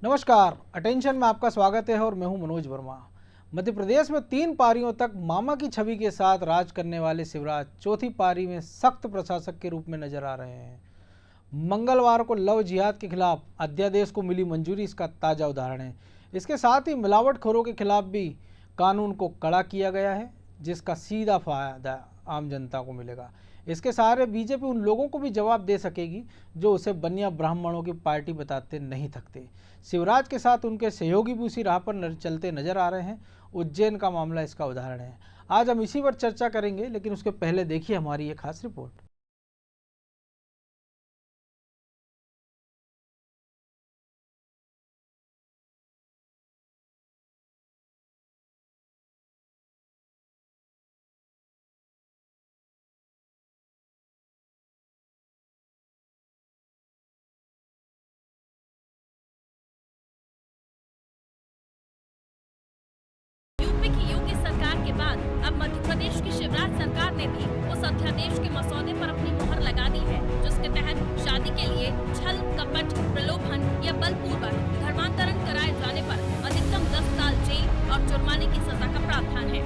नमस्कार, अटेंशन में आपका स्वागत है और मैं हूं मनोज वर्मा। मध्य प्रदेश में 3 पारियों तक मामा की छवि के साथ राज करने वाले शिवराज चौथी पारी में सख्त प्रशासक के रूप में नजर आ रहे हैं। मंगलवार को लव जिहाद के खिलाफ अध्यादेश को मिली मंजूरी इसका ताज़ा उदाहरण है। इसके साथ ही मिलावटखोरों के खिलाफ भी कानून को कड़ा किया गया है, जिसका सीधा फायदा आम जनता को मिलेगा। इसके सहारे बीजेपी उन लोगों को भी जवाब दे सकेगी जो उसे बनिया ब्राह्मणों की पार्टी बताते नहीं थकते। शिवराज के साथ उनके सहयोगी भी उसी राह पर चलते नजर आ रहे हैं। उज्जैन का मामला इसका उदाहरण है। आज हम इसी पर चर्चा करेंगे, लेकिन उसके पहले देखिए हमारी ये खास रिपोर्ट। यूपी की योगी सरकार के बाद अब मध्य प्रदेश की शिवराज सरकार ने भी उस अध्यादेश के मसौदे पर अपनी मोहर लगा दी है, जिसके तहत शादी के लिए छल, कपट, प्रलोभन या बलपूर्वक धर्मांतरण कराए जाने पर अधिकतम 10 साल जेल और जुर्माने की सजा का प्रावधान है।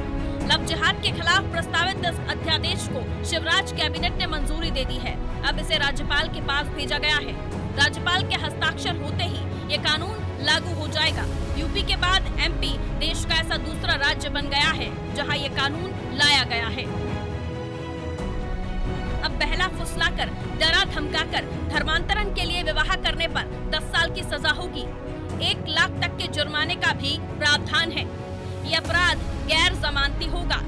लव जिहाद के खिलाफ प्रस्तावित इस अध्यादेश को शिवराज कैबिनेट ने मंजूरी दे दी है। अब इसे राज्यपाल के पास भेजा गया है। राज्यपाल के हस्ताक्षर होते ही ये कानून लागू हो जाएगा। यूपी के बाद एमपी देश का ऐसा दूसरा राज्य बन गया है जहां ये कानून लाया गया है। अब बहला फुसलाकर, डरा धमकाकर धर्मांतरण के लिए विवाह करने पर 10 साल की सजा होगी। 1 लाख तक के जुर्माने का भी प्रावधान है। ये अपराध गैर जमानती होगा।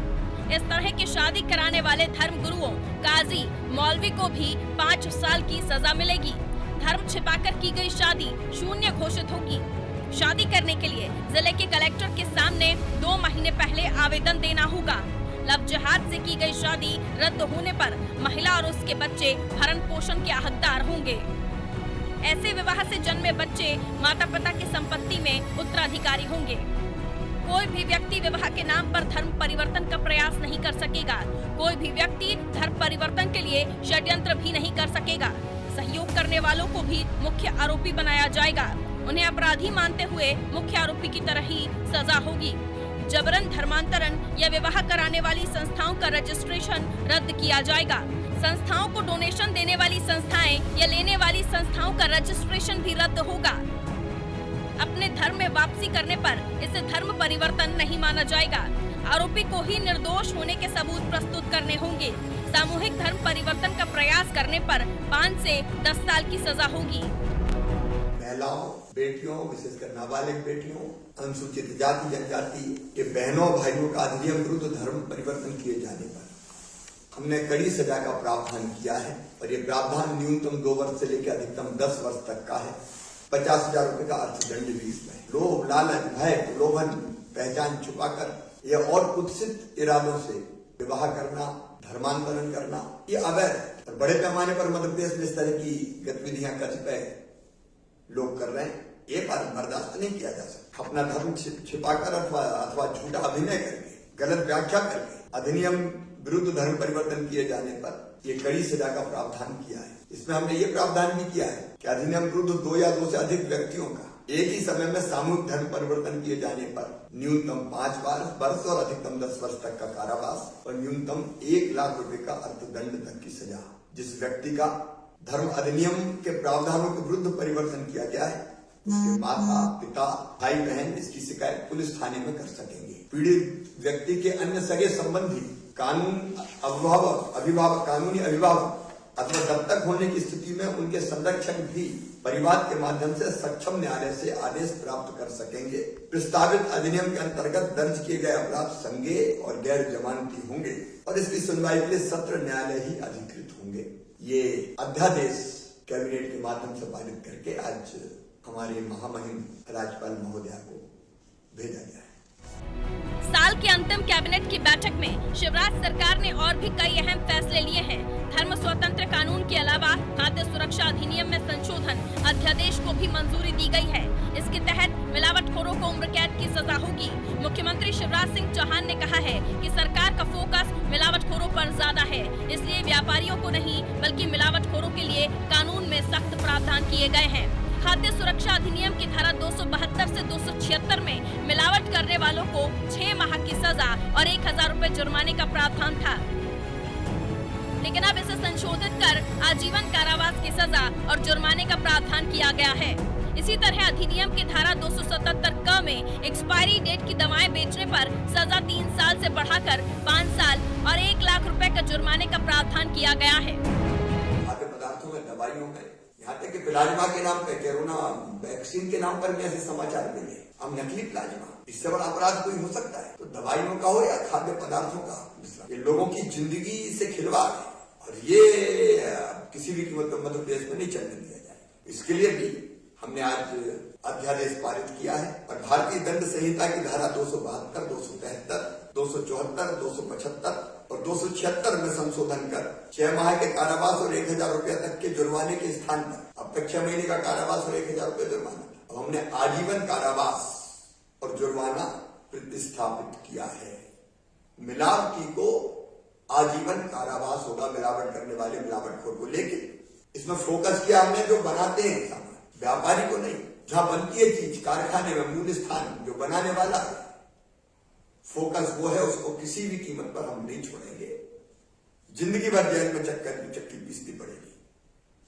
इस तरह की शादी कराने वाले धर्म गुरुओं, काजी, मौलवी को भी 5 साल की सजा मिलेगी। धर्म छिपाकर की गई शादी शून्य घोषित होगी। शादी करने के लिए जिले के कलेक्टर के सामने 2 महीने पहले आवेदन देना होगा। लव जिहाद से की गई शादी रद्द होने पर महिला और उसके बच्चे भरण पोषण के हकदार होंगे। ऐसे विवाह से जन्मे बच्चे माता पिता की संपत्ति में उत्तराधिकारी होंगे। कोई भी व्यक्ति विवाह के नाम पर धर्म परिवर्तन का प्रयास नहीं कर सकेगा। कोई भी व्यक्ति धर्म परिवर्तन के लिए षड्यंत्र भी नहीं कर सकेगा। सहयोग करने वालों को भी मुख्य आरोपी बनाया जाएगा। उन्हें अपराधी मानते हुए मुख्य आरोपी की तरह ही सजा होगी। जबरन धर्मांतरण या विवाह कराने वाली संस्थाओं का रजिस्ट्रेशन रद्द किया जाएगा। संस्थाओं को डोनेशन देने वाली संस्थाएं या लेने वाली संस्थाओं का रजिस्ट्रेशन भी रद्द होगा। अपने धर्म में वापसी करने पर इसे धर्म परिवर्तन नहीं माना जाएगा। आरोपी को ही निर्दोष होने के सबूत प्रस्तुत करने होंगे। सामूहिक धर्म परिवर्तन का प्रयास करने पर 5 से 10 साल की सजा होगी। महिलाओं, बेटियों, विशेषकर नाबालिग बेटियों, अनुसूचित जाति जनजाति के बहनों भाइयों का अधिनियम विरुद्ध धर्म परिवर्तन किए जाने पर हमने कड़ी सजा का प्रावधान किया है। और ये प्रावधान न्यूनतम 2 वर्ष से लेकर अधिकतम 10 वर्ष तक का है। 50,000 रुपए का अर्थदंड भी इसमें। लोभ, लालच, भय, प्रलोभन, पहचान छुपाकर या और कुत्सित इरादों से विवाह करना, धर्मांतरण करना, ये अवैध और बड़े पैमाने पर मध्य प्रदेश में इस तरह की गतिविधियां कतिपय लोग कर रहे हैं। ये बर्दाश्त नहीं किया जा सकता। अपना धर्म छिपाकर अथवा झूठा अभिनय करके, गलत व्याख्या करके अधिनियम विरुद्ध धर्म परिवर्तन किए जाने पर ये कड़ी सजा का प्रावधान किया है। इसमें हमने ये प्रावधान भी किया है कि अधिनियम विरुद्ध 2 या 2 से अधिक व्यक्तियों का एक ही समय में सामूहिक धर्म परिवर्तन किए जाने पर न्यूनतम 5 वर्ष और अधिकतम 10 वर्ष तक का कारावास और न्यूनतम 1 लाख रुपए का अर्थदंड तक की सजा। जिस व्यक्ति का धर्म अधिनियम के प्रावधानों के विरुद्ध परिवर्तन किया गया है, उसके माता, पिता, भाई बहन इसकी शिकायत पुलिस थाने में कर सकेंगे। पीड़ित व्यक्ति के अन्य सगे संबंधी, कानूनी अभिभावक अथवा दत्तक होने की स्थिति में उनके संरक्षक भी परिवार के माध्यम से सक्षम न्यायालय से आदेश प्राप्त कर सकेंगे। प्रस्तावित अधिनियम के अंतर्गत दर्ज किए गए अपराध संज्ञेय और गैर जमानती होंगे और इसकी सुनवाई के लिए सत्र न्यायालय ही अधिकृत होंगे। ये अध्यादेश कैबिनेट के माध्यम से पारित करके आज हमारे महामहिम राज्यपाल महोदया को भेजा गया है। साल के अंतिम कैबिनेट की बैठक में शिवराज सरकार ने और भी कई अहम फैसले लिए हैं। धर्म स्वतंत्र कानून के अलावा खाद्य सुरक्षा अधिनियम में संशोधन अध्यादेश को भी मंजूरी दी गई है। इसके तहत मिलावटखोरों को उम्र कैद की सजा होगी। मुख्यमंत्री शिवराज सिंह चौहान ने कहा है कि सरकार का फोकस मिलावटखोरों पर ज्यादा है, इसलिए व्यापारियों को नहीं बल्कि मिलावटखोरों के लिए कानून में सख्त प्रावधान किए गए हैं। खाद्य सुरक्षा अधिनियम की धारा 272 से 276 में मिलावट करने वालों को 6 माह की सजा और 1000 रुपए जुर्माने का प्रावधान था, लेकिन अब इसे संशोधित कर आजीवन कारावास की सजा और जुर्माने का प्रावधान किया गया है। इसी तरह अधिनियम की धारा 277 क में एक्सपायरी डेट की दवाएं बेचने पर सजा 3 साल से बढ़ाकर 5 साल और 1 लाख रुपए का जुर्माने का प्रावधान किया गया है। खाद्य पदार्थों में, दवाइयों में, यहाँ तक कि प्लाज्मा के नाम पे, कोरोना वैक्सीन के नाम पर भी ऐसे समाचार मिले, अब नकली प्लाज्मा, इससे बड़ा अपराध कोई हो सकता है? तो दवाइयों का हो या खाद्य पदार्थों का, ये लोगों की जिंदगी से खिलवाड़ है और ये किसी भी कीमत पर मध्य प्रदेश में नहीं चलने दिया जाएगा। इसके लिए भी हमने आज अध्यादेश पारित किया है और भारतीय दंड संहिता की धारा 272, 273, 274, 275 और 276 में संशोधन कर 6 माह के कारावास और 1000 रुपया तक के जुर्माने के स्थान पर अब तक 6 महीने का कारावास और 1000 रुपया जुर्माना, अब हमने आजीवन कारावास और जुर्माना प्रतिस्थापित किया है। मिलावटी को आजीवन कारावास होगा, मिलावट करने वाले मिलावटखोर को, लेकिन इसमें फोकस किया हमने जो बनाते हैं सामान, व्यापारी को नहीं। जहां बनती है चीज, कारखाने में, मूल स्थान जो बनाने वाला है, फोकस वो है, उसको किसी भी कीमत पर हम नहीं छोड़ेंगे। जिंदगी भर जेल में चक्की पीसनी पड़ेगी।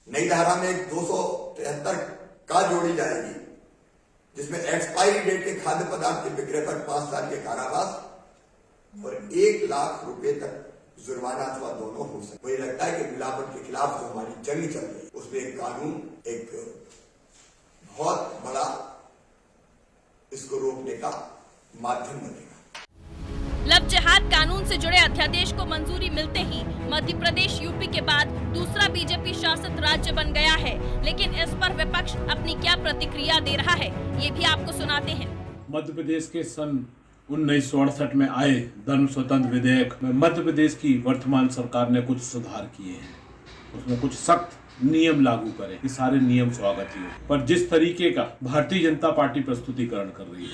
नई धारा में एक 273 का जोड़ी जाएगी, जिसमें एक्सपायरी डेट के खाद्य पदार्थ के विक्रय पर 5 साल के कारावास और 1 लाख रुपए तक जुर्माना अथवा दोनों हो सकते। मुझे लगता है कि मिलावट के खिलाफ जो हमारी जंग चल रही है, उसमें एक कानून एक बहुत बड़ा इसको रोकने का माध्यम बनेगा। लव जिहाद कानून से जुड़े अध्यादेश को मंजूरी मिलते ही मध्य प्रदेश यूपी के बाद दूसरा बीजेपी शासित राज्य बन गया है, लेकिन इस पर विपक्ष अपनी क्या प्रतिक्रिया दे रहा है, ये भी आपको सुनाते हैं। मध्य प्रदेश के सन 1968 में आए धर्म स्वतंत्र विधेयक में मध्य प्रदेश की वर्तमान सरकार ने कुछ सुधार किए हैं, उसमें कुछ सख्त नियम लागू करे। ये सारे नियम स्वागत है, पर जिस तरीके का भारतीय जनता पार्टी प्रस्तुतिकरण कर रही है,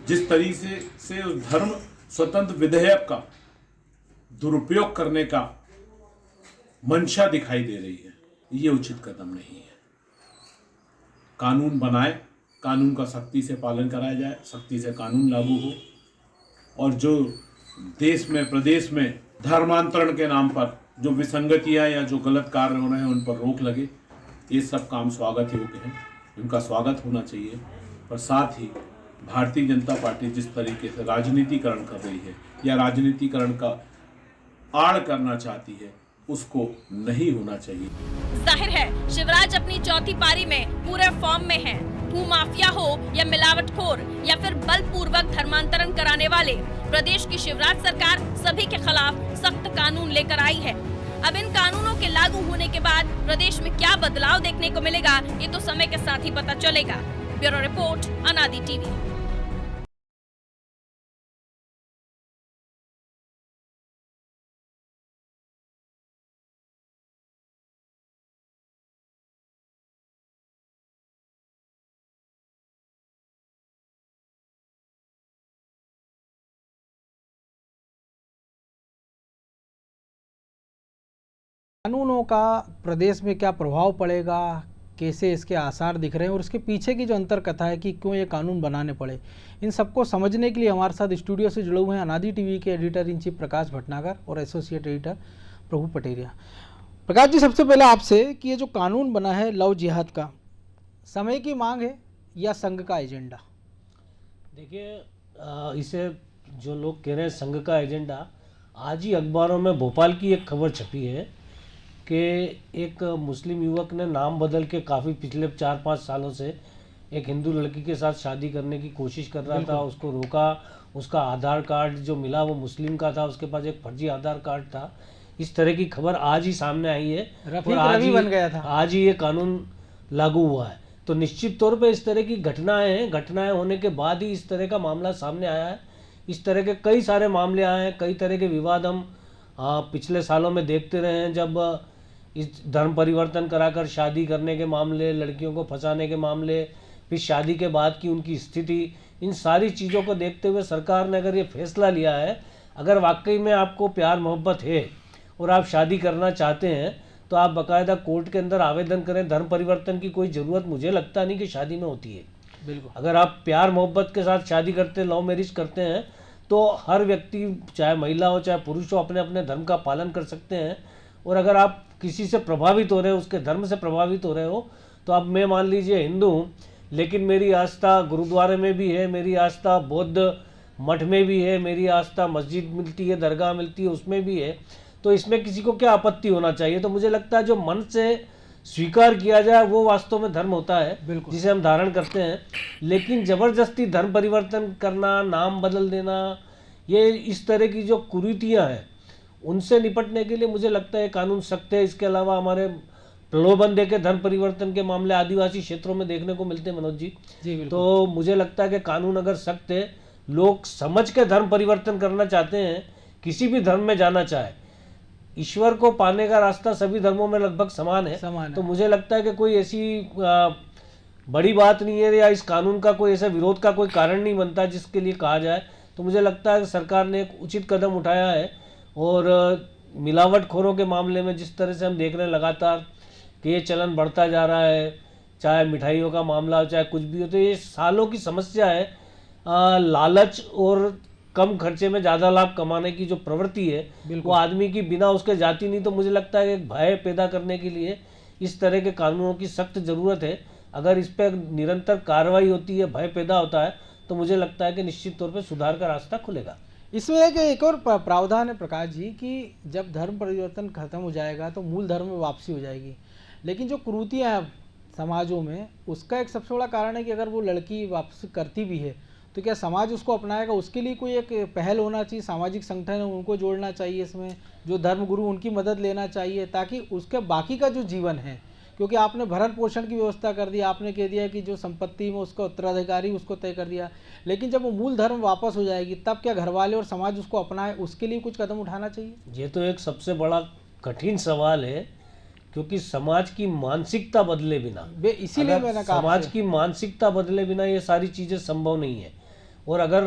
जिस तरीके से उस धर्म स्वतंत्र विधेयक का दुरुपयोग करने का मंशा दिखाई दे रही है, ये उचित कदम नहीं है। कानून बनाए, कानून का सख्ती से पालन कराया जाए, सख्ती से कानून लागू हो, और जो देश में, प्रदेश में धर्मांतरण के नाम पर जो विसंगतियां या जो गलत कार्य हो रहे हैं उन पर रोक लगे, ये सब काम स्वागत योग्य हैं, इनका स्वागत होना चाहिए। पर साथ ही भारतीय जनता पार्टी जिस तरीके से राजनीतिकरण कर रही है या राजनीतिकरण का आड़ करना चाहती है, उसको नहीं होना चाहिए। जाहिर है शिवराज अपनी चौथी पारी में पूरे फॉर्म में हैं। भूमाफिया हो या मिलावटखोर या फिर बलपूर्वक धर्मांतरण कराने वाले, प्रदेश की शिवराज सरकार सभी के खिलाफ सख्त कानून लेकर आई है। अब इन कानूनों के लागू होने के बाद प्रदेश में क्या बदलाव देखने को मिलेगा, ये तो समय के साथ ही पता चलेगा। ब्यूरो रिपोर्ट, अनादि टीवी। कानूनों का प्रदेश में क्या प्रभाव पड़ेगा, कैसे इसके आसार दिख रहे हैं और इसके पीछे की जो अंतर कथा है कि क्यों ये कानून बनाने पड़े, इन सबको समझने के लिए हमारे साथ स्टूडियो से जुड़े हुए हैं अनादि टीवी के एडिटर इन चीफ प्रकाश भटनागर और एसोसिएट एडिटर प्रभु पटेरिया। प्रकाश जी, सबसे पहले आपसे कि ये जो कानून बना है लव जिहाद का, समय की मांग है या संघ का एजेंडा? देखिए, इसे जो लोग कह रहे हैं संघ का एजेंडा, आज ही अखबारों में भोपाल की एक खबर छपी है कि एक मुस्लिम युवक ने नाम बदल के काफ़ी पिछले 4-5 सालों से एक हिंदू लड़की के साथ शादी करने की कोशिश कर रहा था। उसको रोका, उसका आधार कार्ड जो मिला वो मुस्लिम का था, उसके पास एक फर्जी आधार कार्ड था। इस तरह की खबर आज ही सामने आई है और आज ही ये कानून लागू हुआ है। तो निश्चित तौर पे इस तरह की घटनाएं होने के बाद ही इस तरह का मामला सामने आया है। इस तरह के कई सारे मामले आए हैं, कई तरह के विवाद हम पिछले सालों में देखते रहे हैं। जब इस धर्म परिवर्तन कराकर शादी करने के मामले, लड़कियों को फंसाने के मामले, फिर शादी के बाद की उनकी स्थिति, इन सारी चीज़ों को देखते हुए सरकार ने अगर ये फैसला लिया है, अगर वाकई में आपको प्यार मोहब्बत है और आप शादी करना चाहते हैं, तो आप बाकायदा कोर्ट के अंदर आवेदन करें। धर्म परिवर्तन की कोई ज़रूरत मुझे लगता नहीं कि शादी में होती है। बिल्कुल। अगर आप प्यार मोहब्बत के साथ शादी करते हैं, लव मैरिज करते हैं, तो हर व्यक्ति चाहे महिला हो चाहे पुरुष हो अपने अपने धर्म का पालन कर सकते हैं। और अगर आप किसी से प्रभावित हो रहे हो, उसके धर्म से प्रभावित हो रहे हो, तो अब मैं मान लीजिए हिंदू हूँ, लेकिन मेरी आस्था गुरुद्वारे में भी है, मेरी आस्था बौद्ध मठ में भी है, मेरी आस्था मस्जिद मिलती है, दरगाह मिलती है, उसमें भी है। तो इसमें किसी को क्या आपत्ति होना चाहिए? तो मुझे लगता है जो मन से स्वीकार किया जाए वो वास्तव में धर्म होता है, जिसे हम धारण करते हैं। लेकिन ज़बरदस्ती धर्म परिवर्तन करना, नाम बदल देना, ये इस तरह की जो कुरीतियाँ हैं उनसे निपटने के लिए मुझे लगता है कानून सख्त है। इसके अलावा हमारे प्रलोभन दे के धर्म परिवर्तन के मामले आदिवासी क्षेत्रों में देखने को मिलते हैं मनोज जी। तो मुझे लगता है कि कानून अगर सख्त है, लोग समझ के धर्म परिवर्तन करना चाहते हैं, किसी भी धर्म में जाना चाहे, ईश्वर को पाने का रास्ता सभी धर्मों में लगभग समान है। तो मुझे लगता है कि कोई ऐसी बड़ी बात नहीं है या इस कानून का कोई ऐसा विरोध का कोई कारण नहीं बनता जिसके लिए कहा जाए। तो मुझे लगता है कि सरकार ने एक उचित कदम उठाया है। और मिलावटखोरों के मामले में जिस तरह से हम देख रहे हैं लगातार कि ये चलन बढ़ता जा रहा है, चाहे मिठाइयों का मामला हो चाहे कुछ भी हो, तो ये सालों की समस्या है। लालच और कम खर्चे में ज़्यादा लाभ कमाने की जो प्रवृत्ति है वो आदमी की बिना उसके जाती नहीं। तो मुझे लगता है कि भय पैदा करने के लिए इस तरह के कानूनों की सख्त ज़रूरत है। अगर इस पर निरंतर कार्रवाई होती है, भय पैदा होता है, तो मुझे लगता है कि निश्चित तौर पर सुधार का रास्ता खुलेगा। इसमें एक और प्रावधान है प्रकाश जी कि जब धर्म परिवर्तन खत्म हो जाएगा तो मूल धर्म में वापसी हो जाएगी। लेकिन जो कुरीतियाँ हैं समाजों में, उसका एक सबसे बड़ा कारण है कि अगर वो लड़की वापसी करती भी है तो क्या समाज उसको अपनाएगा? उसके लिए कोई एक पहल होना चाहिए, सामाजिक संगठन है उनको जोड़ना चाहिए इसमें, जो धर्मगुरु उनकी मदद लेना चाहिए, ताकि उसके बाकी का जो जीवन है, क्योंकि आपने भरण पोषण की व्यवस्था कर दी, आपने कह दिया कि जो संपत्ति में उसका उत्तराधिकारी उसको तय कर दिया, लेकिन जब वो मूल धर्म वापस हो जाएगी तब क्या घर वाले और समाज उसको अपनाए? उसके लिए कुछ कदम उठाना चाहिए। ये तो एक सबसे बड़ा कठिन सवाल है, क्योंकि समाज की मानसिकता बदले बिना, इसीलिए मैंने कहा समाज की मानसिकता बदले बिना ये सारी चीज़ें संभव नहीं है। और अगर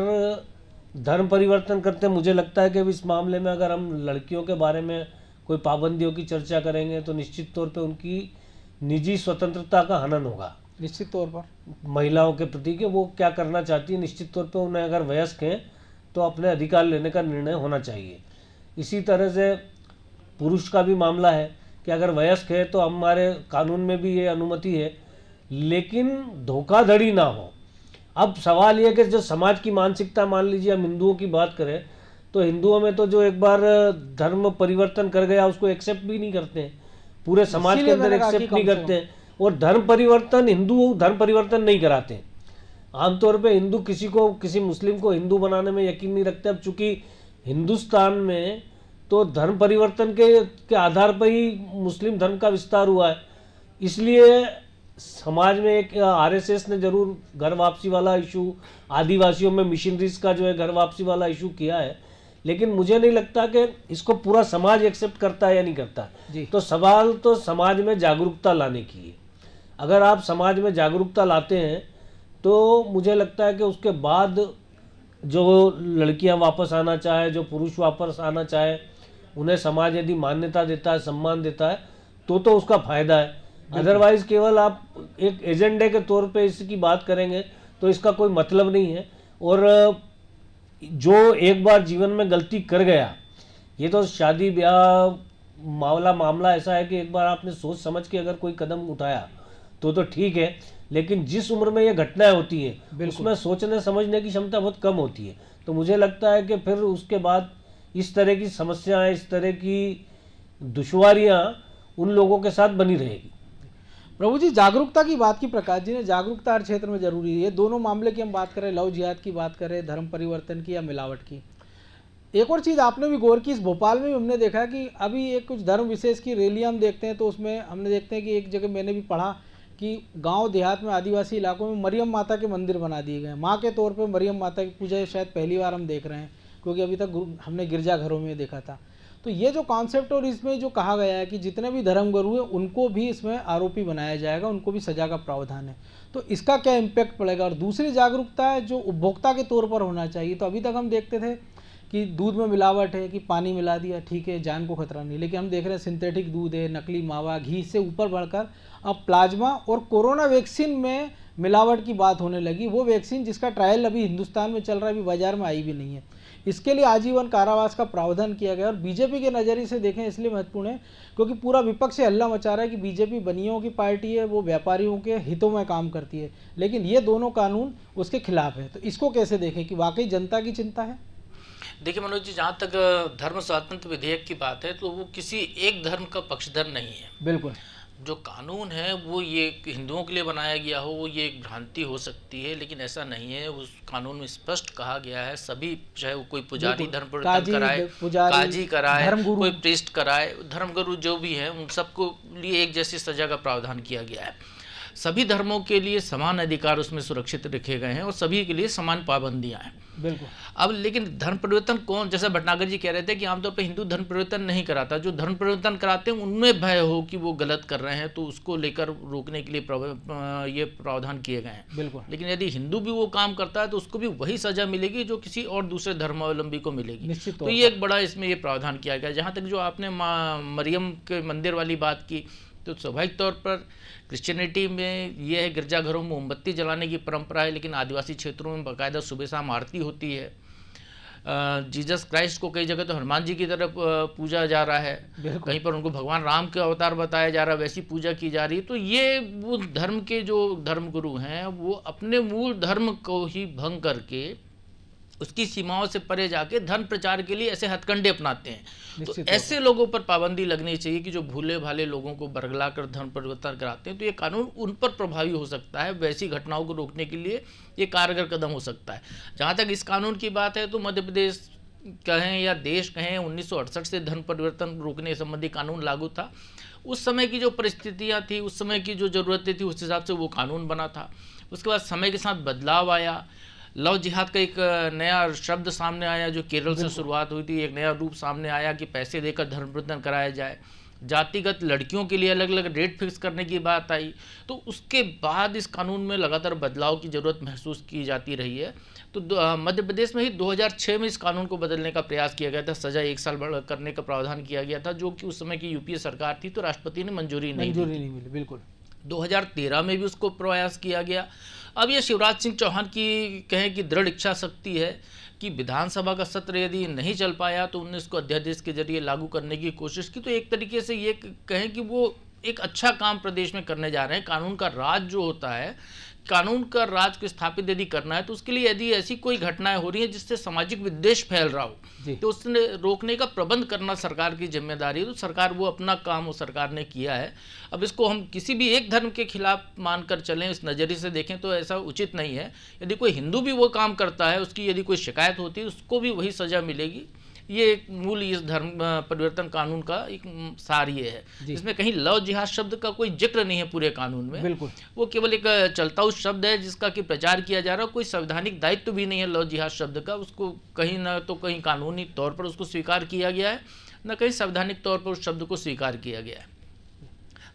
धर्म परिवर्तन करते, मुझे लगता है कि इस मामले में अगर हम लड़कियों के बारे में कोई पाबंदियों की चर्चा करेंगे तो निश्चित तौर पे उनकी निजी स्वतंत्रता का हनन होगा। निश्चित तौर पर महिलाओं के प्रति कि वो क्या करना चाहती है, निश्चित तौर पे उन्हें अगर वयस्क हैं तो अपने अधिकार लेने का निर्णय होना चाहिए। इसी तरह से पुरुष का भी मामला है कि अगर वयस्क है तो हमारे कानून में भी ये अनुमति है, लेकिन धोखाधड़ी ना हो। अब सवाल ये कि जो समाज की मानसिकता, मान लीजिए हम हिंदुओं की बात करें तो हिंदुओं में तो जो एक बार धर्म परिवर्तन कर गया उसको एक्सेप्ट भी नहीं करते हैं, पूरे समाज के अंदर एक्सेप्ट नहीं करते हैं। और धर्म परिवर्तन, हिंदू धर्म परिवर्तन नहीं कराते हैं। आमतौर पे हिंदू किसी मुस्लिम को हिंदू बनाने में यकीन नहीं रखते। अब चूंकि हिंदुस्तान में तो धर्म परिवर्तन के आधार पर ही मुस्लिम धर्म का विस्तार हुआ है, इसलिए समाज में एक आरएसएस ने जरूर घर वापसी वाला इशू, आदिवासियों में मिशनरीज का जो है घर वापसी वाला इशू किया है, लेकिन मुझे नहीं लगता कि इसको पूरा समाज एक्सेप्ट करता है या नहीं करता है। तो सवाल तो समाज में जागरूकता लाने की है। अगर आप समाज में जागरूकता लाते हैं तो मुझे लगता है कि उसके बाद जो लड़कियां वापस आना चाहे, जो पुरुष वापस आना चाहे, उन्हें समाज यदि मान्यता देता है, सम्मान देता है, तो उसका फायदा है। अदरवाइज केवल आप एक एजेंडे के तौर पे इसकी बात करेंगे तो इसका कोई मतलब नहीं है। और जो एक बार जीवन में गलती कर गया, ये तो शादी ब्याह मामला ऐसा है कि एक बार आपने सोच समझ के अगर कोई कदम उठाया तो ठीक है, लेकिन जिस उम्र में ये घटनाएं होती हैं उसमें सोचने समझने की क्षमता बहुत कम होती है। तो मुझे लगता है कि फिर उसके बाद इस तरह की समस्याएं, इस तरह की दुश्वारियां उन लोगों के साथ बनी रहेगी। प्रभु जी, जागरूकता की बात की प्रकाश जी ने, जागरूकता हर क्षेत्र में जरूरी है। ये दोनों मामले की हम बात करें, लव जिहाद की बात करें, धर्म परिवर्तन की या मिलावट की। एक और चीज़ आपने भी गौर की, इस भोपाल में भी हमने देखा कि अभी एक कुछ धर्म विशेष की रैलियां हम देखते हैं तो उसमें हमने देखते हैं कि एक जगह मैंने भी पढ़ा कि गांव देहात में, आदिवासी इलाकों में मरियम माता के मंदिर बना दिए गए। माँ के तौर पर मरियम माता की पूजा शायद पहली बार हम देख रहे हैं, क्योंकि अभी तक हमने गिरजाघरों में देखा था। तो ये जो कॉन्सेप्ट और इसमें जो कहा गया है कि जितने भी धर्मगुरु हैं उनको भी इसमें आरोपी बनाया जाएगा, उनको भी सजा का प्रावधान है, तो इसका क्या इम्पैक्ट पड़ेगा? और दूसरी जागरूकता है जो उपभोक्ता के तौर पर होना चाहिए। तो अभी तक हम देखते थे कि दूध में मिलावट है, कि पानी मिला दिया, ठीक है, जान को खतरा नहीं। लेकिन हम देख रहे हैं सिंथेटिक दूध है, नकली मावा, घी से ऊपर बढ़कर अब प्लाज्मा और कोरोना वैक्सीन में मिलावट की बात होने लगी। वो वैक्सीन जिसका ट्रायल अभी हिंदुस्तान में चल रहा है, अभी बाजार में आई भी नहीं है। इसके लिए आजीवन कारावास का प्रावधान किया गया। और बीजेपी के नज़रिए से देखें इसलिए महत्वपूर्ण है क्योंकि पूरा विपक्ष से हल्ला मचा रहा है कि बीजेपी बनियों की पार्टी है, वो व्यापारियों के हितों में काम करती है, लेकिन ये दोनों कानून उसके खिलाफ है। तो इसको कैसे देखें कि वाकई जनता की चिंता है? देखिए मनोज जी, जहाँ तक धर्म स्वातंत्र विधेयक की बात है तो वो किसी एक धर्म का पक्षधर नहीं है। बिल्कुल, जो कानून है वो ये हिंदुओं के लिए बनाया गया हो, वो ये एक भ्रांति हो सकती है, लेकिन ऐसा नहीं है। उस कानून में स्पष्ट कहा गया है सभी, चाहे वो कोई पुजारी धर्म परिवर्तन कराए, काजी कराए, कोई प्रीस्ट कराए, धर्मगुरु जो भी है, उन सबको लिए एक जैसी सजा का प्रावधान किया गया है। सभी धर्मों के लिए समान अधिकार उसमें सुरक्षित रखे गए हैं और सभी के लिए समान पाबंदियां हैं। बिल्कुल। अब लेकिन धर्म परिवर्तन कौन, जैसा भटनागर जी कह रहे थे कि आमतौर पर हिंदू धर्म परिवर्तन नहीं कराता, जो धर्म परिवर्तन कराते हैं उनमें भय हो कि वो गलत कर रहे हैं तो उसको लेकर रोकने के लिए ये प्रावधान किए गए हैं। बिल्कुल। लेकिन यदि हिंदू भी वो काम करता है तो उसको भी वही सजा मिलेगी जो किसी और दूसरे धर्मावलंबी को मिलेगी। तो ये एक बड़ा इसमें ये प्रावधान किया गया। जहाँ तक जो आपने मरियम के मंदिर वाली बात की, तो स्वाभाविक तौर पर क्रिश्चियनिटी में ये है, गिरजाघरों में मोमबत्ती जलाने की परंपरा है, लेकिन आदिवासी क्षेत्रों में बाकायदा सुबह शाम आरती होती है। जीसस क्राइस्ट को कई जगह तो हनुमान जी की तरफ पूजा जा रहा है, कहीं पर उनको भगवान राम के अवतार बताया जा रहा है, वैसी पूजा की जा रही है। तो ये वो धर्म के जो धर्मगुरु हैं वो अपने मूल धर्म को ही भंग करके उसकी सीमाओं से परे जाके धर्म प्रचार के लिए ऐसे हथकंडे अपनाते हैं। तो ऐसे लोगों पर पाबंदी लगनी चाहिए कि जो भूले भाले लोगों को बरगला कर धर्म परिवर्तन कराते हैं। तो ये कानून उन पर प्रभावी हो सकता है, वैसी घटनाओं को रोकने के लिए ये कारगर कदम हो सकता है। जहाँ तक इस कानून की बात है तो मध्य प्रदेश कहें या देश कहें, 1968 से धर्म परिवर्तन रोकने संबंधी कानून लागू था। उस समय की जो परिस्थितियाँ थी, उस समय की जो ज़रूरतें थी, उस हिसाब से वो कानून बना था। उसके बाद समय के साथ बदलाव आया, लव जिहाद का एक नया शब्द सामने आया जो केरल से शुरुआत हुई थी, एक नया रूप सामने आया कि पैसे देकर धर्म परिवर्तन कराया जाए। जातिगत लड़कियों के लिए अलग अलग रेट फिक्स करने की बात आई। तो उसके बाद इस कानून में लगातार बदलाव की ज़रूरत महसूस की जाती रही है। तो मध्य प्रदेश में ही 2006 में इस कानून को बदलने का प्रयास किया गया था, सज़ा 1 साल बढ़ करने का प्रावधान किया गया था, जो कि उस समय की यूपीए सरकार थी तो राष्ट्रपति ने मंजूरी नहीं मिली। बिल्कुल। 2013 में भी उसको प्रयास किया गया। अब ये शिवराज सिंह चौहान की कहें कि दृढ़ इच्छा शक्ति है कि विधानसभा का सत्र यदि नहीं चल पाया तो उन्होंने इसको अध्यादेश के जरिए लागू करने की कोशिश की। तो एक तरीके से ये कहें कि वो एक अच्छा काम प्रदेश में करने जा रहे हैं। कानून का राज जो होता है, कानून का राज को स्थापित यदि करना है तो उसके लिए यदि ऐसी कोई घटनाएं हो रही हैं जिससे सामाजिक विद्वेष फैल रहा हो तो उसने रोकने का प्रबंध करना सरकार की जिम्मेदारी है। तो सरकार वो अपना काम वो सरकार ने किया है। अब इसको हम किसी भी एक धर्म के खिलाफ मानकर चलें, इस नज़रिए से देखें तो ऐसा उचित नहीं है। यदि कोई हिंदू भी वो काम करता है, उसकी यदि कोई शिकायत होती है, उसको भी वही सज़ा मिलेगी। ये एक मूल इस धर्म परिवर्तन कानून का एक सार ये है। इसमें कहीं लव जिहाद शब्द का कोई जिक्र नहीं है पूरे कानून में। बिल्कुल। वो केवल एक चलता हुआ शब्द है जिसका कि प्रचार किया जा रहा है। कोई संवैधानिक दायित्व भी नहीं है लव जिहाद शब्द का। उसको कहीं ना तो कहीं कानूनी तौर पर उसको स्वीकार किया गया है, न कहीं संवैधानिक तौर पर उस शब्द को स्वीकार किया गया है।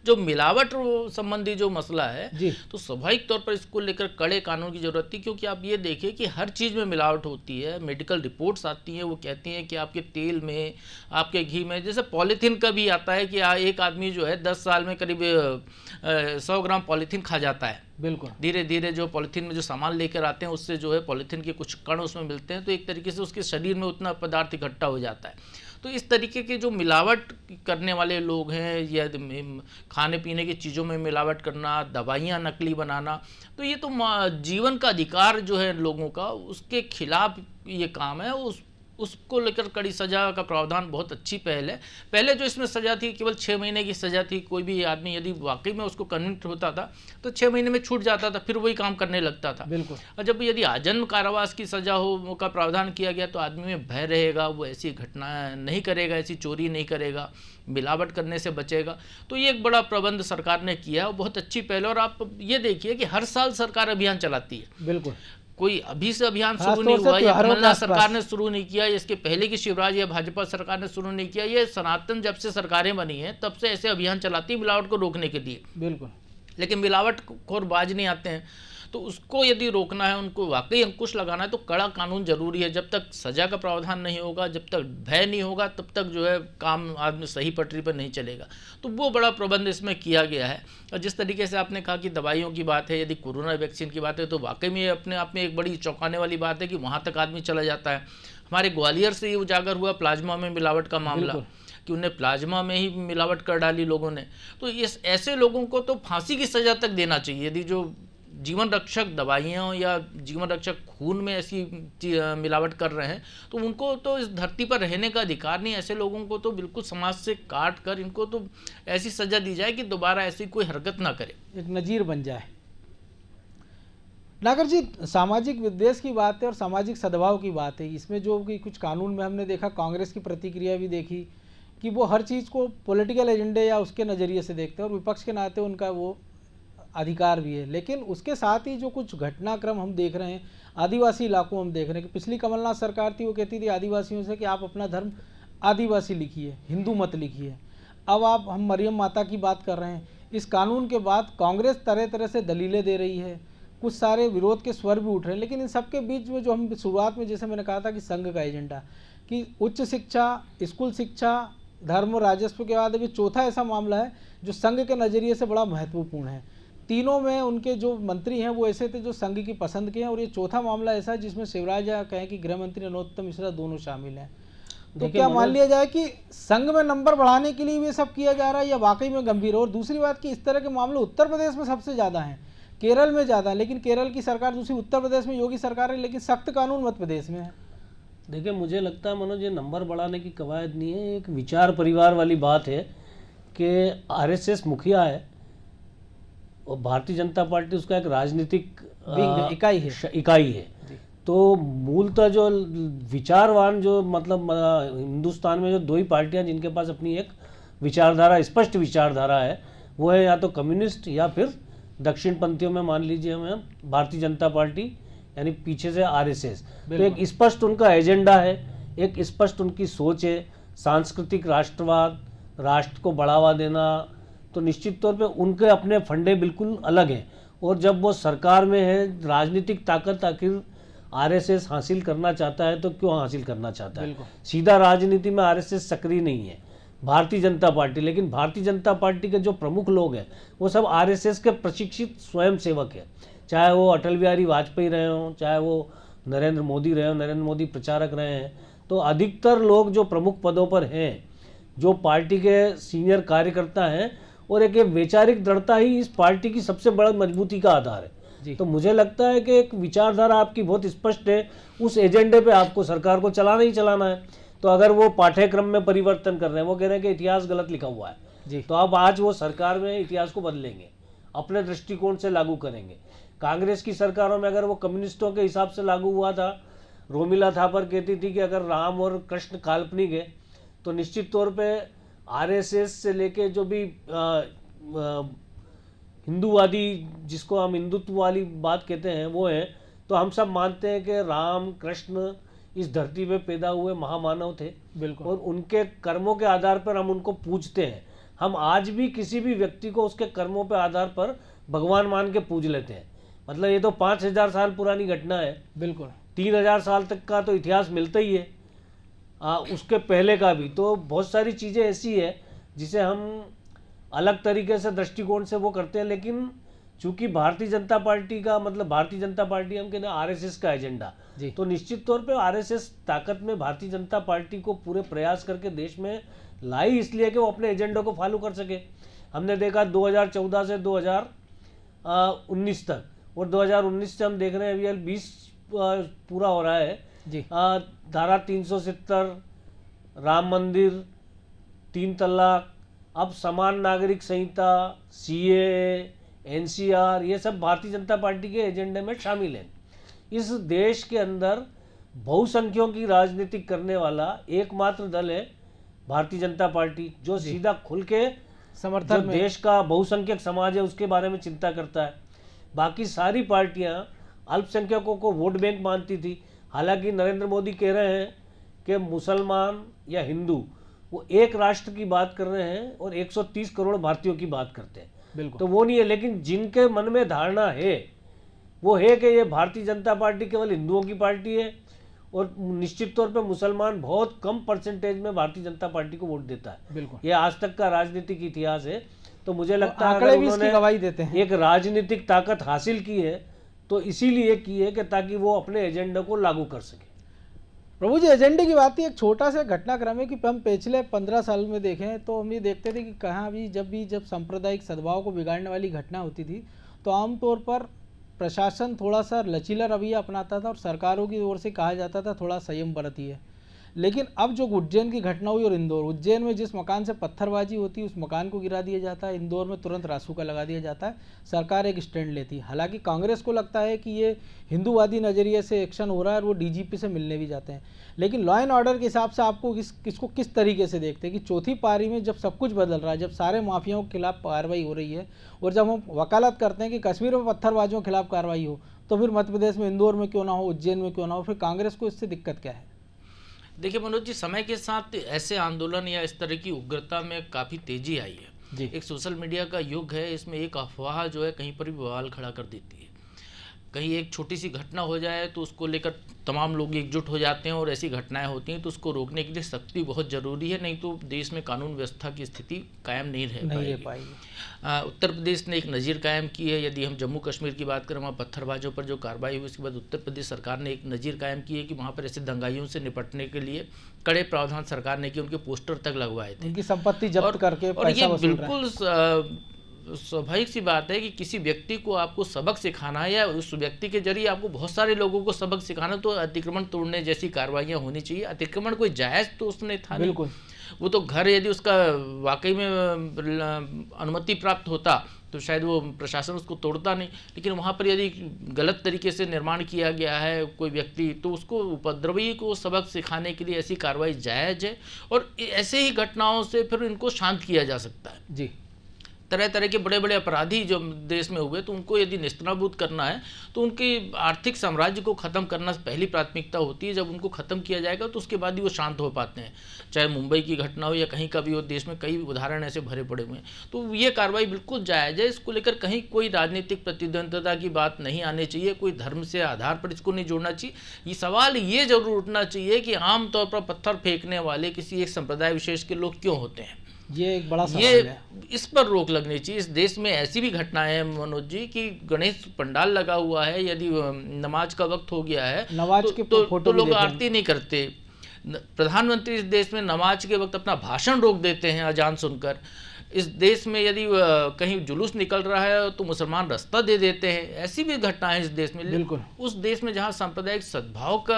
जो मिलावट संबंधी जो मसला है तो स्वाभाविक तौर पर इसको लेकर कड़े कानून की जरूरत थी, क्योंकि आप ये देखिए कि हर चीज़ में मिलावट होती है। मेडिकल रिपोर्ट्स आती हैं, वो कहती हैं कि आपके तेल में, आपके घी में, जैसे पॉलीथीन का भी आता है कि एक आदमी जो है 10 साल में करीब 100 ग्राम पॉलीथीन खा जाता है। बिल्कुल। धीरे धीरे जो पॉलीथीन में जो सामान लेकर आते हैं उससे जो है पॉलीथीन के कुछ कण उसमें मिलते हैं, तो एक तरीके से उसके शरीर में उतना पदार्थ इकट्ठा हो जाता है। तो इस तरीके के जो मिलावट करने वाले लोग हैं या खाने पीने की चीज़ों में मिलावट करना, दवाइयाँ नकली बनाना, तो ये तो जीवन का अधिकार जो है लोगों का, उसके खिलाफ ये काम है। उसको लेकर कड़ी सज़ा का प्रावधान बहुत अच्छी पहल है। पहले जो इसमें सज़ा थी केवल 6 महीने की सज़ा थी। कोई भी आदमी यदि वाकई में उसको कन्विक्ट होता था तो 6 महीने में छूट जाता था, फिर वही काम करने लगता था। बिल्कुल। और जब यदि आजन्म कारावास की सज़ा हो का प्रावधान किया गया तो आदमी में भय रहेगा, वो ऐसी घटना नहीं करेगा, ऐसी चोरी नहीं करेगा, मिलावट करने से बचेगा। तो ये एक बड़ा प्रबंध सरकार ने किया है और बहुत अच्छी पहल। और आप ये देखिए कि हर साल सरकार अभियान चलाती है। बिल्कुल। कोई अभी से अभियान शुरू नहीं हुआ, ये कमलनाथ सरकार ने शुरू नहीं किया, इसके पहले की शिवराज या भाजपा सरकार ने शुरू नहीं किया। ये सनातन जब से सरकारें बनी हैं तब से ऐसे अभियान चलाती है मिलावट को रोकने के लिए। बिल्कुल। लेकिन मिलावट खोर बाज नहीं आते हैं। तो उसको यदि रोकना है, उनको वाकई अंकुश लगाना है, तो कड़ा कानून जरूरी है। जब तक सजा का प्रावधान नहीं होगा, जब तक भय नहीं होगा, तब तक जो है काम आदमी सही पटरी पर नहीं चलेगा। तो वो बड़ा प्रबंध इसमें किया गया है। और जिस तरीके से आपने कहा कि दवाइयों की बात है, यदि कोरोना वैक्सीन की बात है, तो वाकई में अपने आप में एक बड़ी चौंकाने वाली बात है कि वहाँ तक आदमी चला जाता है। हमारे ग्वालियर से ये उजागर हुआ प्लाज्मा में मिलावट का मामला, कि उन्हें प्लाज्मा में ही मिलावट कर डाली लोगों ने। तो इस ऐसे लोगों को तो फांसी की सज़ा तक देना चाहिए। यदि जो जीवन रक्षक दवाइयाँ या जीवन रक्षक खून में ऐसी मिलावट कर रहे हैं, तो उनको तो इस धरती पर रहने का अधिकार नहीं। ऐसे लोगों को तो बिल्कुल समाज से काट कर इनको तो ऐसी सज़ा दी जाए कि दोबारा ऐसी कोई हरकत ना करे, एक नज़ीर बन जाए। नागर जी, सामाजिक विद्वेष की बात है और सामाजिक सद्भाव की बात है। इसमें जो कि कुछ कानून में हमने देखा, कांग्रेस की प्रतिक्रिया भी देखी कि वो हर चीज़ को पॉलिटिकल एजेंडे या उसके नज़रिए से देखते हैं और विपक्ष के नाते उनका वो अधिकार भी है। लेकिन उसके साथ ही जो कुछ घटनाक्रम हम देख रहे हैं, आदिवासी इलाकों में हम देख रहे हैं कि पिछली कमलनाथ सरकार थी, वो कहती थी आदिवासियों से कि आप अपना धर्म आदिवासी लिखिए, हिंदू मत लिखिए। अब हम मरियम माता की बात कर रहे हैं। इस कानून के बाद कांग्रेस तरह तरह से दलीलें दे रही है, कुछ सारे विरोध के स्वर भी उठ रहे हैं। लेकिन इन सबके बीच में जो हम शुरुआत में जैसे मैंने कहा था कि संघ का एजेंडा, कि उच्च शिक्षा, स्कूल शिक्षा, धर्म और राजस्व के बाद अभी चौथा ऐसा मामला है जो संघ के नज़रिए से बड़ा महत्वपूर्ण है। तीनों में उनके जो मंत्री हैं वो ऐसे थे जो संघ की पसंद के हैं, और ये चौथा मामला ऐसा है जिसमें शिवराज या कहें कि गृह मंत्री नरोत्तम मिश्रा दोनों शामिल हैं। तो क्या मान लिया जाए कि संघ में नंबर बढ़ाने के लिए ये सब किया जा रहा है या वाकई में गंभीर? और दूसरी बात कि इस तरह के मामले उत्तर प्रदेश में सबसे ज़्यादा हैं, केरल में ज़्यादा है, लेकिन केरल की सरकार दूसरी, उत्तर प्रदेश में योगी सरकार है, लेकिन सख्त कानून मध्य प्रदेश में है। देखिए, मुझे लगता है मनोज, ये नंबर बढ़ाने की कवायद नहीं है, एक विचार परिवार वाली बात है कि आरएसएस मुखिया है और भारतीय जनता पार्टी उसका एक राजनीतिक इकाई है। तो मूलतः जो विचारवान जो मतलब हिंदुस्तान में जो दो ही पार्टियां जिनके पास अपनी एक विचारधारा, स्पष्ट विचारधारा है, वो है या तो कम्युनिस्ट या फिर दक्षिण पंथियों में मान लीजिए हमें भारतीय जनता पार्टी, यानी पीछे से आरएसएस। तो एक स्पष्ट उनका एजेंडा है, एक स्पष्ट उनकी सोच है, सांस्कृतिक राष्ट्रवाद, राष्ट्र को बढ़ावा देना। तो निश्चित तौर पे उनके अपने फंडे बिल्कुल अलग हैं। और जब वो सरकार में है, राजनीतिक ताकत आखिर आरएसएस हासिल करना चाहता है तो क्यों हासिल करना चाहता है? सीधा राजनीति में आरएसएस सक्रिय नहीं है, भारतीय जनता पार्टी। लेकिन भारतीय जनता पार्टी के जो प्रमुख लोग हैं वो सब आरएसएस के प्रशिक्षित स्वयंसेवक हैं, चाहे वो अटल बिहारी वाजपेयी रहे हों, चाहे वो नरेंद्र मोदी रहे हों, नरेंद्र मोदी प्रचारक रहे हैं। तो अधिकतर लोग जो प्रमुख पदों पर हैं, जो पार्टी के सीनियर कार्यकर्ता हैं, और एक वैचारिक दृढ़ता ही इस पार्टी की सबसे बड़ा मजबूती का आधार है। तो मुझे लगता है कि एक विचारधारा आपकी बहुत स्पष्ट है, उस एजेंडे पे आपको सरकार को चलाना ही चलाना है। तो अगर वो पाठ्यक्रम में परिवर्तन कर रहे हैं, वो कह रहे हैं कि इतिहास गलत लिखा हुआ है, तो अब आज वो सरकार में इतिहास को बदलेंगे, अपने दृष्टिकोण से लागू करेंगे। कांग्रेस की सरकारों में अगर वो कम्युनिस्टों के हिसाब से लागू हुआ था, रोमिला थापर कहती थी कि अगर राम और कृष्ण काल्पनिक है तो निश्चित तौर पे आरएसएस से लेके जो भी हिंदूवादी, जिसको हम हिंदुत्व वाली बात कहते हैं, वो है। तो हम सब मानते हैं कि राम कृष्ण इस धरती पे पैदा हुए महामानव थे, बिल्कुल, और उनके कर्मों के आधार पर हम उनको पूजते हैं। हम आज भी किसी भी व्यक्ति को उसके कर्मों के आधार पर भगवान मान के पूज लेते हैं। मतलब ये तो 5000 साल पुरानी घटना है, बिल्कुल 3000 साल तक का तो इतिहास मिलता ही है, उसके पहले का भी। तो बहुत सारी चीज़ें ऐसी है जिसे हम अलग तरीके से दृष्टिकोण से वो करते हैं। लेकिन चूंकि भारतीय जनता पार्टी का मतलब भारतीय जनता पार्टी हम कहते हैं आरएसएस का एजेंडा, तो निश्चित तौर पे आरएसएस ताकत में भारतीय जनता पार्टी को पूरे प्रयास करके देश में लाई, इसलिए कि वो अपने एजेंडा को फॉलो कर सके। हमने देखा 2014 से 2019 तक, और 2019 से हम देख रहे हैं अभी 20 पूरा हो रहा है जी। धारा 370, राम मंदिर, 3 तलाक, अब समान नागरिक संहिता, सीएए, एनसीआर, ये सब भारतीय जनता पार्टी के एजेंडे में शामिल हैं। इस देश के अंदर बहुसंख्यों की राजनीति करने वाला एकमात्र दल है भारतीय जनता पार्टी, जो सीधा खुल के समर्थन जो देश का बहुसंख्यक समाज है उसके बारे में चिंता करता है। बाकी सारी पार्टियां अल्पसंख्यकों को वोट बैंक मानती थी। हालांकि नरेंद्र मोदी कह रहे हैं कि मुसलमान या हिंदू वो एक राष्ट्र की बात कर रहे हैं और 130 करोड़ भारतीयों की बात करते हैं, बिल्कुल, तो वो नहीं है। लेकिन जिनके मन में धारणा है वो है कि ये भारतीय जनता पार्टी केवल हिंदुओं की पार्टी है और निश्चित तौर पे मुसलमान बहुत कम परसेंटेज में भारतीय जनता पार्टी को वोट देता है। बिल्कुल, ये आज तक का राजनीतिक इतिहास है। तो मुझे लगता है आंकड़े अगर भी इसकी उन्होंने गवाही देते हैं। एक राजनीतिक ताकत हासिल की है तो इसीलिए की है कि ताकि वो अपने एजेंडा को लागू कर सके। प्रभु जी, एजेंडे की बात ही एक छोटा सा घटनाक्रम है कि हम पिछले 15 साल में देखें तो हम ये देखते थे कि कहाँ भी जब सांप्रदायिक सद्भाव को बिगाड़ने वाली घटना होती थी तो आमतौर पर प्रशासन थोड़ा सा लचीला रवैया अपनाता था और सरकारों की ओर से कहा जाता था थोड़ा संयम बरतिए। लेकिन अब जो उज्जैन की घटना हुई और इंदौर, उज्जैन में जिस मकान से पत्थरबाजी होती है उस मकान को गिरा दिया जाता है, इंदौर में तुरंत रासुका लगा दिया जाता है, सरकार एक स्टैंड लेती है। हालांकि कांग्रेस को लगता है कि ये हिंदूवादी नज़रिए से एक्शन हो रहा है और वो डीजीपी से मिलने भी जाते हैं। लेकिन लॉ एंड ऑर्डर के हिसाब से आपको किसको किस तरीके से देखते हैं कि चौथी पारी में जब सब कुछ बदल रहा है, जब सारे माफियाओं के खिलाफ कार्रवाई हो रही है और जब हम वकालत करते हैं कि कश्मीर में पत्थरबाजियों के खिलाफ कार्रवाई हो, तो फिर मध्य प्रदेश में इंदौर में क्यों ना हो, उज्जैन में क्यों ना हो, फिर कांग्रेस को इससे दिक्कत क्या है? देखिए मनोज जी, समय के साथ ऐसे आंदोलन या इस तरह की उग्रता में काफ़ी तेजी आई है जी। एक सोशल मीडिया का युग है, इसमें एक अफवाह जो है कहीं पर भी बवाल खड़ा कर देती है। कहीं एक छोटी सी घटना हो जाए तो उसको लेकर तमाम लोग एकजुट हो जाते हैं और ऐसी घटनाएं होती हैं तो उसको रोकने के लिए सख्ती बहुत ज़रूरी है, नहीं तो देश में कानून व्यवस्था की स्थिति कायम नहीं रह पाएगी। उत्तर प्रदेश ने एक नज़ीर कायम की है। यदि हम जम्मू कश्मीर की बात करें, वहाँ पत्थरबाजों पर जो कार्रवाई हुई उसके बाद उत्तर प्रदेश सरकार ने एक नज़ीर कायम की है कि वहाँ पर ऐसे दंगाइयों से निपटने के लिए कड़े प्रावधान सरकार ने किए, उनके पोस्टर तक लगवाए थे, उनकी संपत्ति जब्त करके और ये बिल्कुल स्वाभाविक सी बात है कि किसी व्यक्ति को आपको सबक सिखाना है या उस व्यक्ति के जरिए आपको बहुत सारे लोगों को सबक सिखाना, तो अतिक्रमण तोड़ने जैसी कार्रवाइयाँ होनी चाहिए। अतिक्रमण कोई जायज़ तो उसने था नहीं, वो तो घर यदि उसका वाकई में अनुमति प्राप्त होता तो शायद वो प्रशासन उसको तोड़ता नहीं। लेकिन वहाँ पर यदि गलत तरीके से निर्माण किया गया है कोई व्यक्ति, तो उसको उपद्रवी को सबक सिखाने के लिए ऐसी कार्रवाई जायज़ है और ऐसे ही घटनाओं से फिर इनको शांत किया जा सकता है। जी, तरह तरह के बड़े बड़े अपराधी जो देश में हुए तो उनको यदि नेस्तनाबूद करना है तो उनके आर्थिक साम्राज्य को ख़त्म करना पहली प्राथमिकता होती है। जब उनको ख़त्म किया जाएगा तो उसके बाद ही वो शांत हो पाते हैं। चाहे मुंबई की घटना हो या कहीं का भी हो, देश में कई उदाहरण ऐसे भरे पड़े हुए हैं। तो ये कार्रवाई बिल्कुल जायज़ है। इसको लेकर कहीं कोई राजनीतिक प्रतिद्वंद्विता की बात नहीं आनी चाहिए, कोई धर्म से आधार पर इसको नहीं जोड़ना चाहिए। ये सवाल ये जरूर उठना चाहिए कि आमतौर पर पत्थर फेंकने वाले किसी एक संप्रदाय विशेष के लोग क्यों होते हैं। ये एक बड़ा सवाल है। इस पर रोक लगनी चाहिए। इस देश में ऐसी भी घटनाएं हैं मनोज जी कि गणेश पंडाल लगा हुआ है, यदि नमाज का वक्त हो गया है नमाज के तो लोग आरती नहीं करते। प्रधानमंत्री इस देश में नमाज के वक्त अपना भाषण रोक देते हैं अजान सुनकर। इस देश में यदि कहीं जुलूस निकल रहा है तो मुसलमान रास्ता दे देते हैं। ऐसी भी घटनाएं इस देश में। बिल्कुल, उस देश में जहां सांप्रदायिक सद्भाव का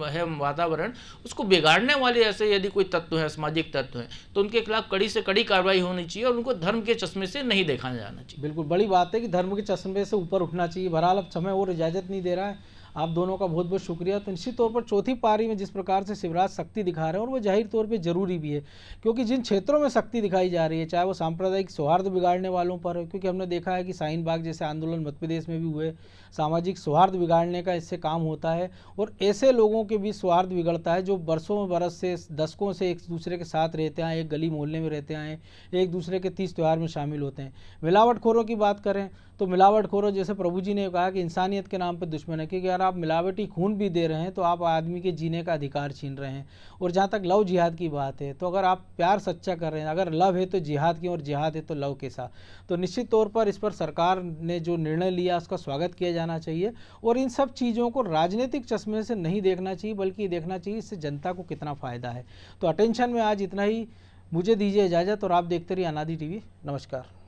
है वातावरण, उसको बिगाड़ने वाले ऐसे यदि कोई तत्व हैं, सामाजिक तत्व हैं, तो उनके खिलाफ कड़ी से कड़ी कार्रवाई होनी चाहिए और उनको धर्म के चश्मे से नहीं देखा जाना चाहिए। बिल्कुल, बड़ी बात है कि धर्म के चश्मे से ऊपर उठना चाहिए। बहरहाल अब समय और इजाज़त नहीं दे रहा है। आप दोनों का बहुत बहुत शुक्रिया। तो निश्चित तौर पर चौथी पारी में जिस प्रकार से शिवराज शक्ति दिखा रहे हैं, और वो जाहिर तौर पे ज़रूरी भी है, क्योंकि जिन क्षेत्रों में शक्ति दिखाई जा रही है, चाहे वो सांप्रदायिक सौहार्द बिगाड़ने वालों पर है, क्योंकि हमने देखा है कि शाहीन बाग जैसे आंदोलन मध्य प्रदेश में भी हुए, सामाजिक सौहार्द बिगाड़ने का इससे काम होता है। और ऐसे लोगों के बीच सौहार्द बिगड़ता है जो बरसों बरस से दशकों से एक दूसरे के साथ रहते आए, एक गली मोहल्ले में रहते आए, एक दूसरे के तीज त्यौहार में शामिल होते हैं। मिलावटखोरों की बात करें तो मिलावटखोरों, जैसे प्रभु जी ने कहा कि इंसानियत के नाम पर दुश्मन है, क्योंकि अगर आप मिलावटी खून भी दे रहे हैं तो आप आदमी के जीने का अधिकार छीन रहे हैं। और जहाँ तक लव जिहाद की बात है, तो अगर आप प्यार सच्चा कर रहे हैं, अगर लव है तो जिहाद क्यों और जिहाद है तो लव के साथ। तो निश्चित तौर पर इस पर सरकार ने जो निर्णय लिया उसका स्वागत किया जाना चाहिए और इन सब चीज़ों को राजनीतिक चश्मे से नहीं देखना चाहिए, बल्कि देखना चाहिए इससे जनता को कितना फ़ायदा है। तो अटेंशन में आज इतना ही। मुझे दीजिए इजाज़त और आप देखते रहिए अनादि टीवी। नमस्कार।